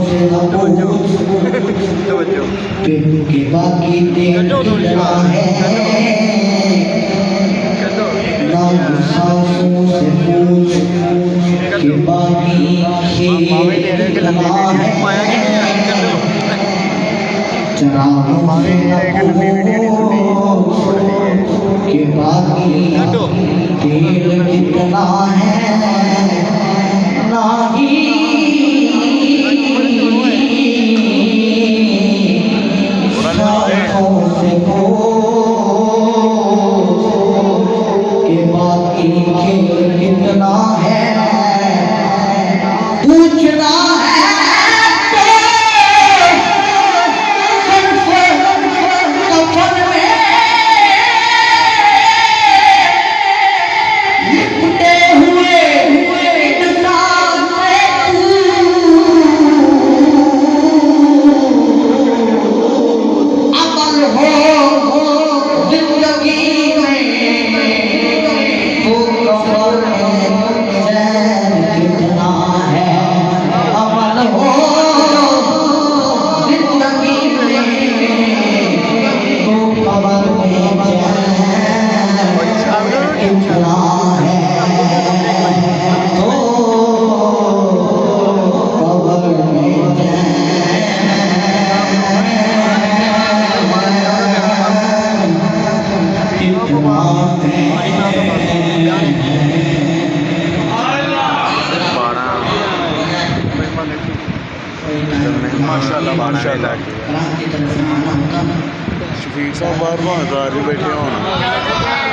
से न पूछ कि बाकी दिन कितना है, ना सांसों से पूछ कि बाकी खेल कितना है, चरागों से न पूछ कि बाकी खेल कितना है, ना ही कितना है पूछना है तो कफन में लिपटे हुए इंसान से अमल हो जिंदगी में तो कफन कितना है, अमल हो जिंदगी में तो कबर में कितना है, तो कबर में माशाल्लाह माशाल्लाह शफीक साहब बाहर बैठे होना।